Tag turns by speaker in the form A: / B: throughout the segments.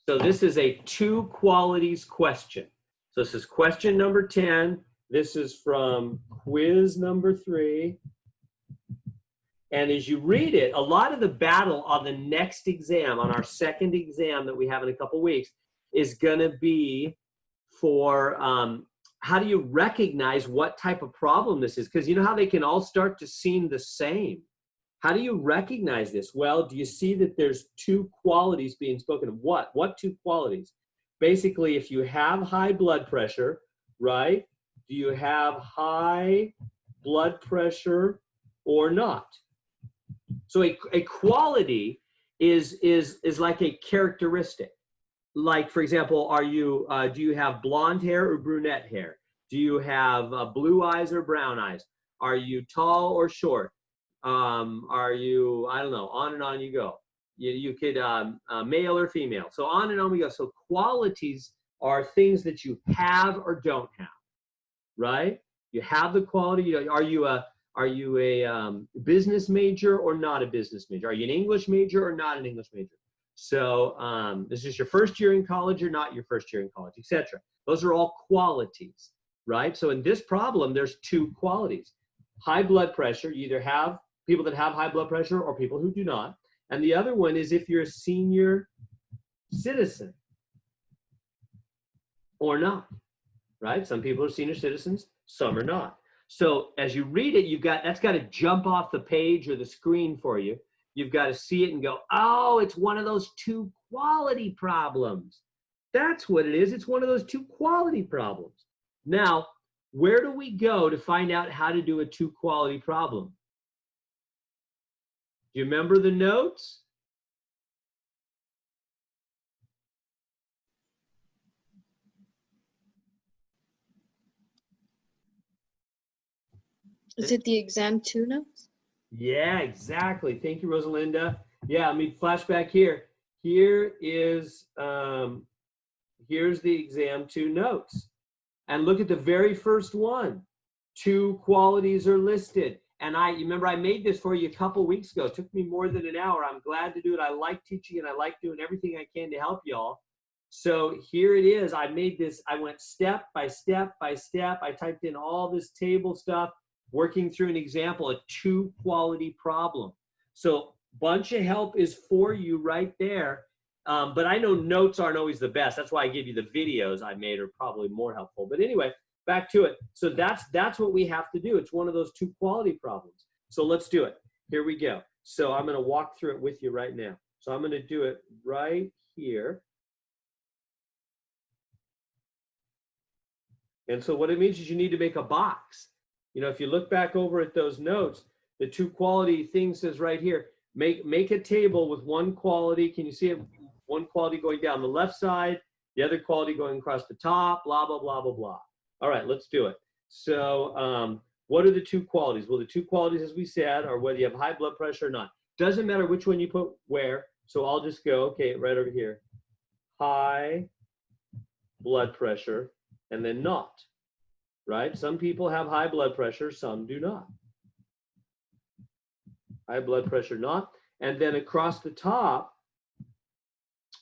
A: So this is a 2 qualities question. So this is question number 10. This is from quiz number 3. And as you read it, a lot of the battle on the next exam, on our second exam that we have in a couple weeks, is going to be for how do you recognize what type of problem this is? Because you know how they can all start to seem the same. How do you recognize this? Well, do you see that there's 2 qualities being spoken of? What? What 2 qualities? Basically, if you have high blood pressure, right? Do you have high blood pressure or not? So a quality is like a characteristic. Like, for example, are you do you have blonde hair or brunette hair? Do you have blue eyes or brown eyes? Are you tall or short? Are you, I don't know, on and on you go. You could, male or female. So on and on we go. So qualities are things that you have or don't have, right? You have the quality. Are you a business major or not a business major? Are you an English major or not an English major? So this is your first year in college or not your first year in college, etc. Those are all qualities, right? So in this problem, there's 2 qualities. High blood pressure, you either have people that have high blood pressure or people who do not. And the other one is if you're a senior citizen or not, right? Some people are senior citizens, some are not. So as you read it, that's got to jump off the page or the screen for you. You've got to see it and go, oh, it's one of those 2 quality problems. That's what it is. It's one of those 2 quality problems. Now, where do we go to find out how to do a 2 quality problem? Do you remember the notes?
B: Is it the exam 2 notes?
A: Yeah, exactly. Thank you, Rosalinda. Yeah, let me flash back here. Here is, here's the exam 2 notes. And look at the very first one. 2 qualities are listed. And you remember I made this for you a couple weeks ago. It took me more than an hour. I'm glad to do it. I like teaching and I like doing everything I can to help y'all. So here it is. I made this, I went step by step by step. I typed in all this table stuff, working through an example, a 2 quality problem. So bunch of help is for you right there. But I know notes aren't always the best. That's why I give you the videos I made are probably more helpful. But anyway, back to it. So that's what we have to do. It's one of those 2 quality problems. So let's do it. Here we go. So I'm going to walk through it with you right now. So I'm going to do it right here. And so what it means is you need to make a box. You know, if you look back over at those notes, the 2 quality thing says right here, make a table with 1 quality. Can you see it? 1 quality going down the left side, the other quality going across the top, blah, blah, blah, blah, blah. All right, let's do it. So what are the 2 qualities? Well, the 2 qualities, as we said, are whether you have high blood pressure or not. Doesn't matter which one you put where. So I'll just go, okay, right over here. High blood pressure and then not, right? Some people have high blood pressure, some do not. High blood pressure, not. And then across the top,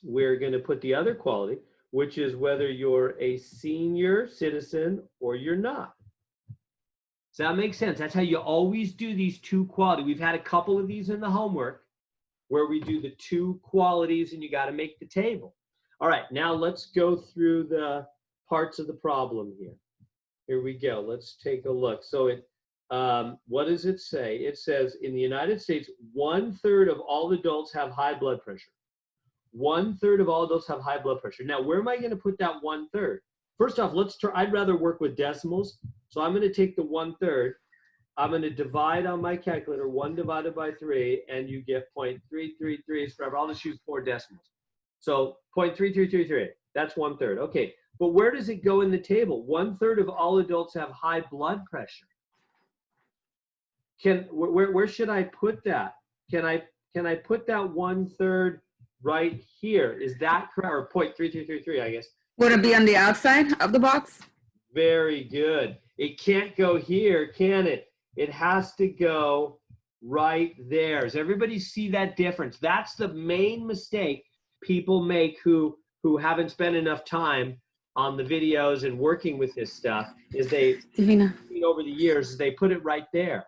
A: we're going to put the other quality, which is whether you're a senior citizen or you're not. Does that make sense? That's how you always do these 2 qualities. We've had a couple of these in the homework where we do the 2 qualities and you got to make the table. All right, now let's go through the parts of the problem here. Here we go. Let's take a look. So what does it say? It says in the United States, 1/3 of all adults have high blood pressure. 1/3 of all adults have high blood pressure. Now, where am I going to put that 1/3? First off, let's try. I'd rather work with decimals. So I'm going to take the 1/3. I'm going to divide on my calculator 1 divided by 3, and you get 0.333 forever. I'll just use 4 decimals. So 0.3333. That's 1/3. Okay. But where does it go in the table? 1/3 of all adults have high blood pressure. Where should I put that? Can I put that 1/3 right here? Is that correct? Or 0.3333, I guess.
C: Would it be on the outside of the box?
A: Very good. It can't go here, can it? It has to go right there. Does everybody see that difference? That's the main mistake people make who who haven't spent enough time on the videos and working with this stuff is they,
C: Divina.
A: over the years, they put it right there.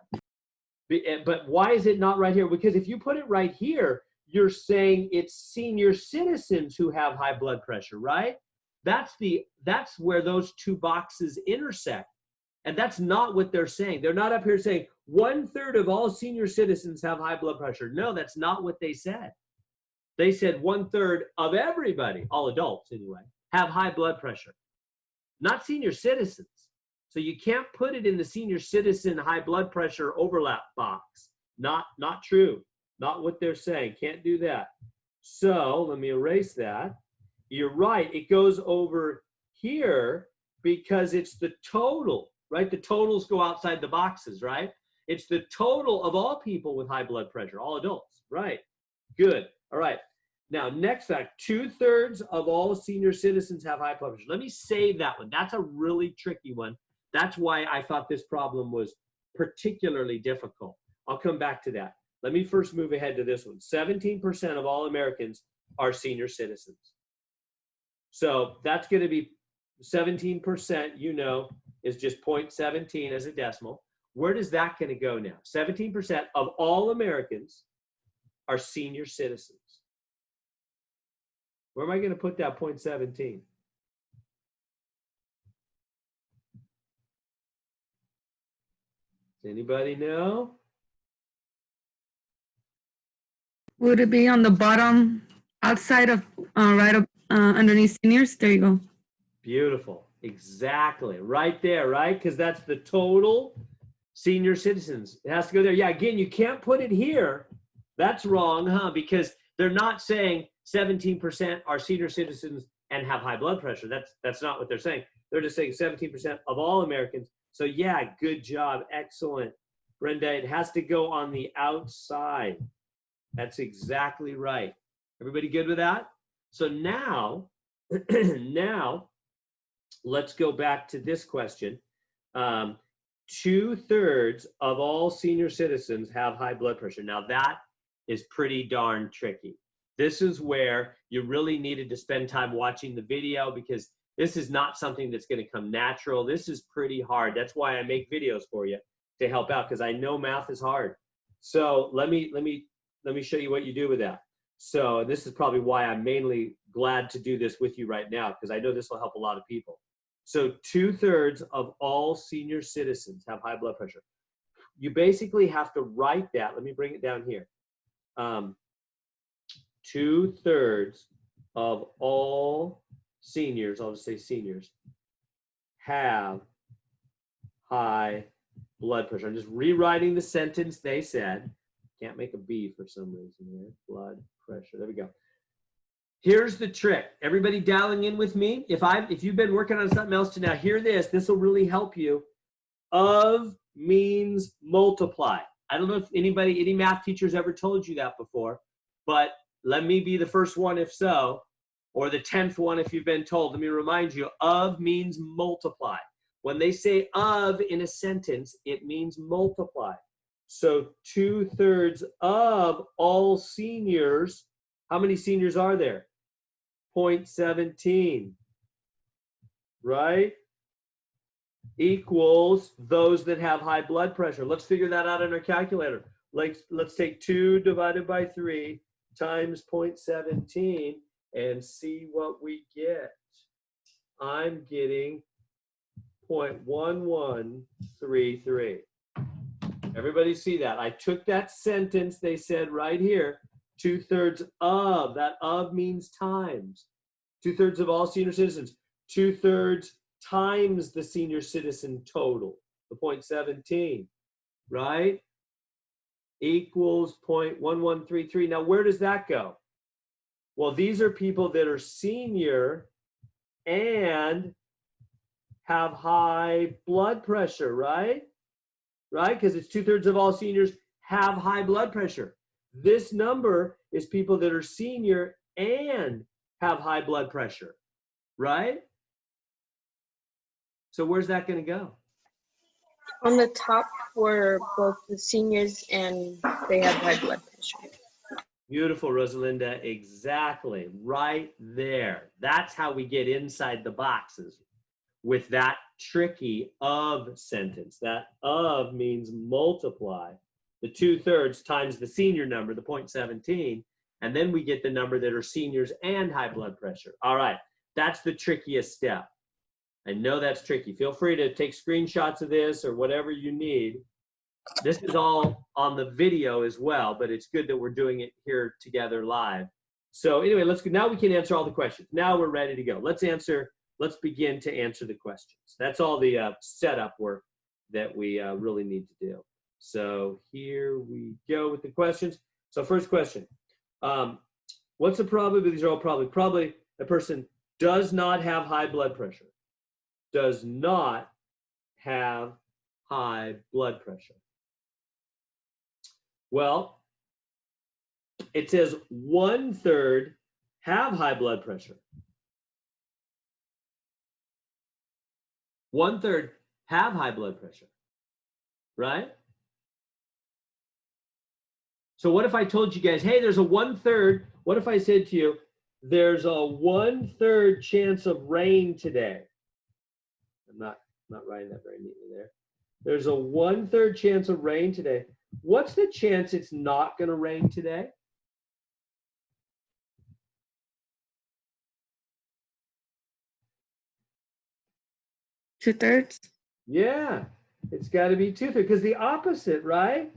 A: But why is it not right here? Because if you put it right here, you're saying it's senior citizens who have high blood pressure, right? That's where those two boxes intersect. And that's not what they're saying. They're not up here saying 1/3 of all senior citizens have high blood pressure. No, that's not what they said. They said 1/3 of everybody, all adults anyway, have high blood pressure, not senior citizens. So you can't put it in the senior citizen high blood pressure overlap box. Not true. Not what they're saying. Can't do that. So let me erase that. You're right. It goes over here because it's the total, right? The totals go outside the boxes, right? It's the total of all people with high blood pressure, all adults, right? Good. All right. Now, next fact, 2/3 of all senior citizens have high blood pressure. Let me save that one. That's a really tricky one. That's why I thought this problem was particularly difficult. I'll come back to that. Let me first move ahead to this one. 17% of all Americans are senior citizens. So that's going to be 17%, you know, is just 0.17 as a decimal. Where does that going to go now? 17% of all Americans are senior citizens. Where am I going to put that 0.17? Does anybody know?
C: Would it be on the bottom outside of right up underneath seniors? There you go.
A: Beautiful. Exactly. Right there, right? Because that's the total senior citizens. It has to go there. Yeah, again, you can't put it here. That's wrong, huh? Because they're not saying 17% are senior citizens and have high blood pressure. That's not what they're saying. They're just saying 17% of all Americans. So yeah, good job. Excellent. Brenda, it has to go on the outside. That's exactly right. Everybody good with that? So now, now let's go back to this question. 2/3 of all senior citizens have high blood pressure. Now that is pretty darn tricky. This is where you really needed to spend time watching the video because this is not something that's going to come natural. This is pretty hard. That's why I make videos for you to help out because I know math is hard. So let me show you what you do with that. So this is probably why I'm mainly glad to do this with you right now because I know this will help a lot of people. So 2/3 of all senior citizens have high blood pressure. You basically have to write that. Let me bring it down here. 2/3 of all seniors, I'll just say seniors, have high blood pressure. I'm just rewriting the sentence they said. Can't make a B for some reason here. Blood pressure. There we go. Here's the trick. Everybody dialing in with me? If you've been working on something else to now hear this, this will really help you. Of means multiply. I don't know if any math teachers ever told you that before, but let me be the first one if so, or the 10th one if you've been told. Let me remind you, of means multiply. When they say of in a sentence, it means multiply. So 2/3 of all seniors, how many seniors are there? 0.17, right? Equals those that have high blood pressure. Let's figure that out in our calculator. Let's take 2 divided by 3 times 0.17 and see what we get. I'm getting 0.1133. Everybody see that? I took that sentence they said right here, 2/3 of, that of means times. 2/3 of all senior citizens, 2/3 times the senior citizen total, the 0.17, right? Equals 0.1133. Now, where does that go? Well, these are people that are senior and have high blood pressure, right? Right? Because it's 2/3 of all seniors have high blood pressure. This number is people that are senior and have high blood pressure, right? So where's that going to go?
B: On the top were both the seniors and they have high blood pressure.
A: Beautiful, Rosalinda. Exactly. Right there. That's how we get inside the boxes with that tricky of sentence. That of means multiply the 2/3 times the senior number, the 0.17, and then we get the number that are seniors and high blood pressure. All right. That's the trickiest step. I know that's tricky. Feel free to take screenshots of this or whatever you need. This is all on the video as well, but it's good that we're doing it here together live. So anyway, now we can answer all the questions. Now we're ready to go. Let's begin to answer the questions. That's all the setup work that we really need to do. So here we go with the questions. So first question, what's the probability? These are all probably a person does not have high blood pressure. Does not have high blood pressure. Well, it says 1/3 have high blood pressure. 1/3 have high blood pressure, right? So what if I told you guys, hey, there's a 1/3, what if I said to you, there's a 1/3 chance of rain today? I'm not writing that very neatly there. There's a 1/3 chance of rain today. What's the chance it's not going to rain today?
C: Two-thirds?
A: Yeah, it's got to be 2/3 because the opposite, right?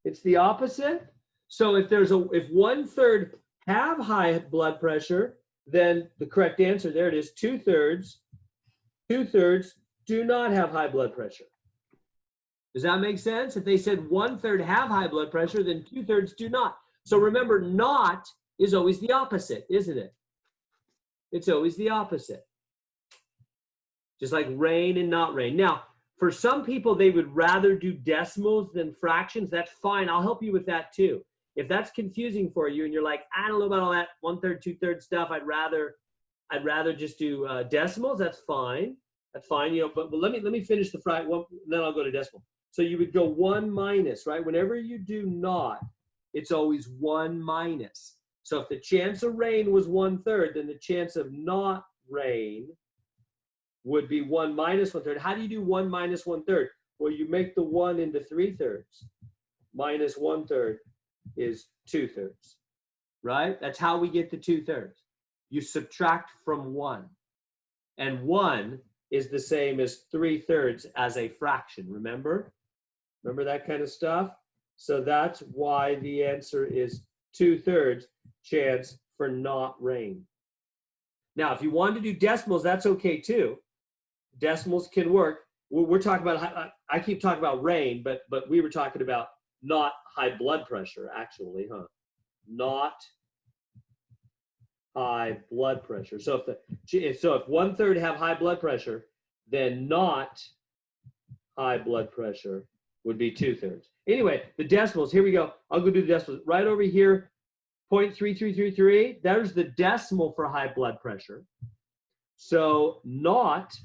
A: It's the opposite. So if 1/3 have high blood pressure, then the correct answer, there it is, 2/3. 2/3 do not have high blood pressure. Does that make sense? If they said 1/3 have high blood pressure, then 2/3 do not. So remember, not is always the opposite, isn't it? It's always the opposite. Just like rain and not rain. Now, for some people, they would rather do decimals than fractions. That's fine. I'll help you with that too. If that's confusing for you and you're like, I don't know about all that 1/3, 2/3 stuff, I'd rather just do decimals. That's fine. That's fine. You know, but let me finish the fraction, then I'll go to decimal. So you would go 1 minus, right? Whenever you do not, it's always 1 minus. So if the chance of rain was 1/3, then the chance of not rain would be 1 minus 1/3. How do you do 1 minus 1/3? Well, you make the 1 into 3/3. Minus 1/3 is 2/3, right? That's how we get the 2/3. You subtract from 1. And 1 is the same as 3/3 as a fraction, remember? Remember that kind of stuff? So that's why the answer is 2/3 chance for not rain. Now, if you want to do decimals, that's okay too. Decimals can work. We're talking about, I keep talking about rain, but we were talking about not high blood pressure, actually, huh? Not high blood pressure. So if 1/3 have high blood pressure, then not high blood pressure would be 2/3. Anyway, the decimals, here we go. I'll go do the decimals. Right over here, 0.3333, there's the decimal for high blood pressure. So not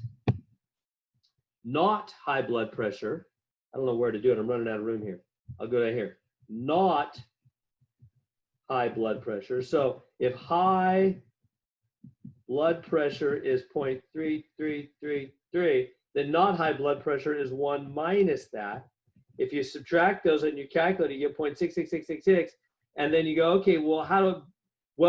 A: high blood pressure. I don't know where to do it. I'm running out of room here. I'll go down here. Not high blood pressure. So if high blood pressure is 0.3333, then not high blood pressure is 1 minus that. If you subtract those on your calculator, you get 0.66666, and then you go, okay, well,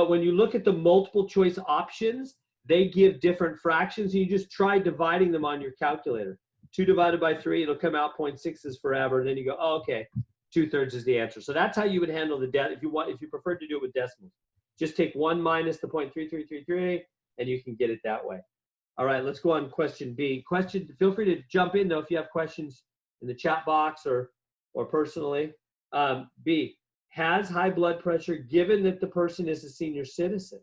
A: when you look at the multiple choice options, they give different fractions, and you just try dividing them on your calculator. 2 divided by 3, it'll come out 0.6 forever, and then you go, oh, okay, 2/3 is the answer. So that's how you would handle the if you prefer to do it with decimals. Just take 1 minus the 0.3333, and you can get it that way. All right, let's go on question B. Feel free to jump in though if you have questions in the chat box or personally. B, has high blood pressure given that the person is a senior citizen.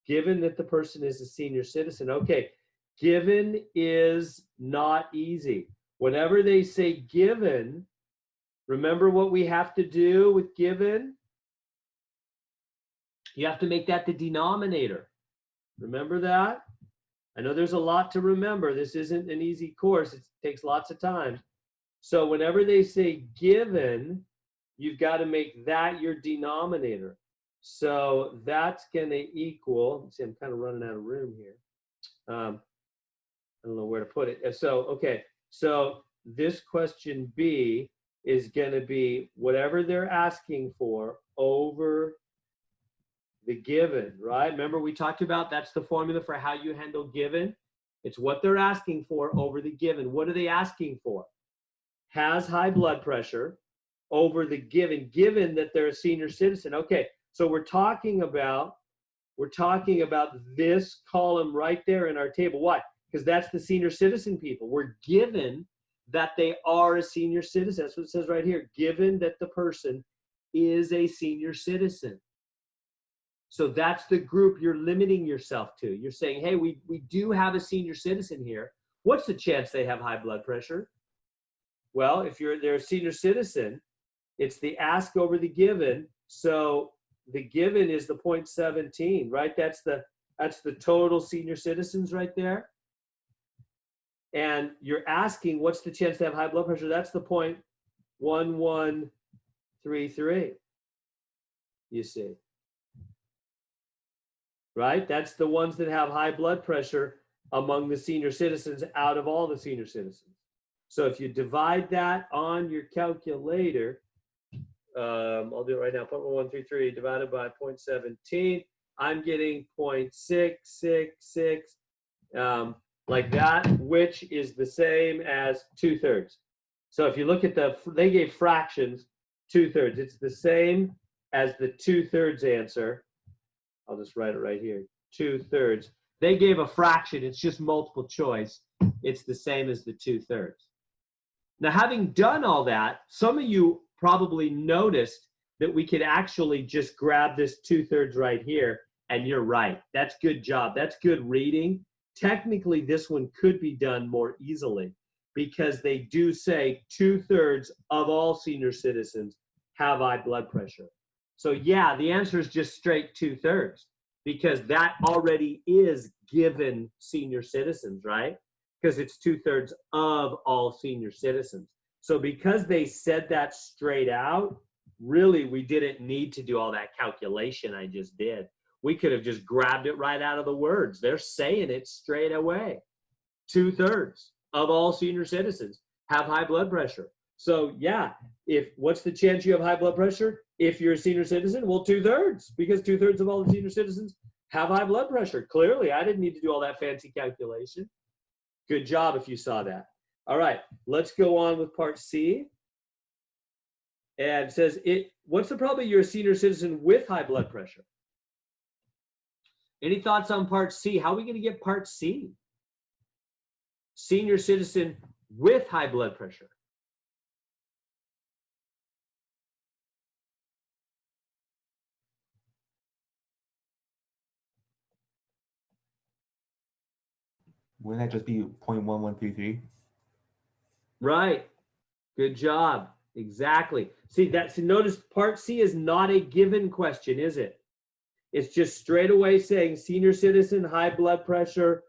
A: Given that the person is a senior citizen. Okay, given is not easy. Whenever they say given, remember what we have to do with given? You have to make that the denominator. Remember that? I know there's a lot to remember. This isn't an easy course. It takes lots of time. So whenever they say given, you've got to make that your denominator. So that's going to equal, let's see, I'm kind of running out of room here. I don't know where to put it. So, okay, so this question B is going to be whatever they're asking for over the given, right? Remember we talked about that's the formula for how you handle given. It's what they're asking for over the given. What are they asking for? Has high blood pressure over the given that they're a senior citizen. Okay, so we're talking about this column right there in our table. Why? Because that's the senior citizen people. We're given that they are a senior citizen. That's what it says right here. Given that the person is a senior citizen. So that's the group you're limiting yourself to. You're saying, hey, we do have a senior citizen here. What's the chance they have high blood pressure? Well, if they're a senior citizen, it's the ask over the given. So the given is the 0.17, right? That's the total senior citizens right there. And you're asking, what's the chance they have high blood pressure? That's the 0.1133, you see. Right? That's the ones that have high blood pressure among the senior citizens out of all the senior citizens. So if you divide that on your calculator, I'll do it right now, 0.1133 divided by 0.17, I'm getting 0.666, like that, which is the same as 2/3. So if you look at they gave fractions, 2/3. It's the same as the 2/3 answer. I'll just write it right here, 2/3. They gave a fraction, it's just multiple choice. It's the same as the 2/3. Now, having done all that, some of you probably noticed that we could actually just grab this 2/3 right here, and you're right. That's good job. That's good reading. Technically, this one could be done more easily because they do say 2/3 of all senior citizens have high blood pressure. So yeah, the answer is just straight 2/3 because that already is given senior citizens, right? Because it's 2/3 of all senior citizens. So because they said that straight out, really we didn't need to do all that calculation I just did. We could have just grabbed it right out of the words. They're saying it straight away. 2/3 of all senior citizens have high blood pressure. So yeah, what's the chance you have high blood pressure? If you're a senior citizen, well, 2/3, because 2/3 of all the senior citizens have high blood pressure. Clearly, I didn't need to do all that fancy calculation. Good job if you saw that. All right, let's go on with part C. And it says, what's the probability you're a senior citizen with high blood pressure? Any thoughts on part C? How are we going to get part C? Senior citizen with high blood pressure.
D: Wouldn't that just be 0.1133?
A: Right. Good job. Exactly. See, notice part C is not a given question, is it? It's just straight away saying senior citizen, high blood pressure.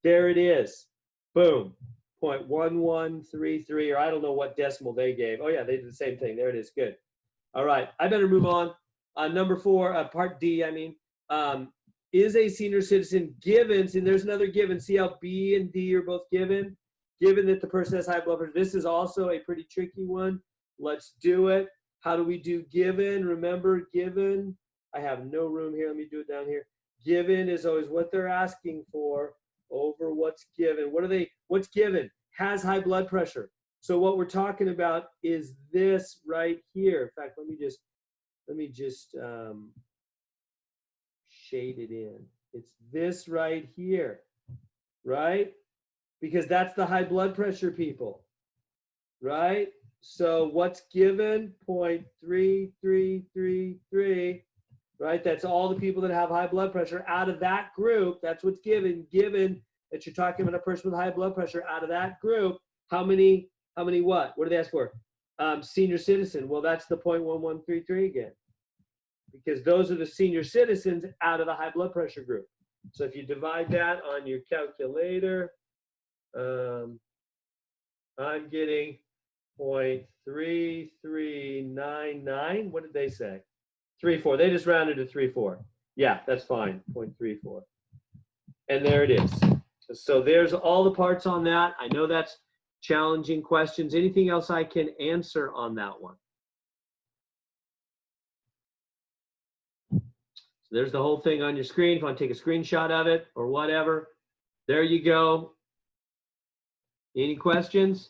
A: There it is. Boom. 0.1133, or I don't know what decimal they gave. Oh yeah, they did the same thing. There it is. Good. All right. I better move on. Number 4, part D, I mean, is a senior citizen given, see there's another given, see how B and D are both given that the person has high blood pressure. This is also a pretty tricky one. Let's do it. How do we do given? Remember given, I have no room here, let me do it down here. Given is always what they're asking for over what's given. What's given? Has high blood pressure. So what we're talking about is this right here. In fact, let me just shade it in. It's this right here, right? Because that's the high blood pressure people, right? So what's given? 0.3333, right? That's all the people that have high blood pressure. Out of that group, that's what's given. Given that you're talking about a person with high blood pressure, out of that group, how many what? What do they ask for? Senior citizen. Well, that's the 0.1133 again. Because those are the senior citizens out of the high blood pressure group. So if you divide that on your calculator, I'm getting 0.3399. What did they say? 3.4. They just rounded to 3.4. Yeah, that's fine. 0.34. And there it is. So there's all the parts on that. I know that's challenging questions. Anything else I can answer on that one? So there's the whole thing on your screen. If you want to take a screenshot of it or whatever, there you go. Any questions?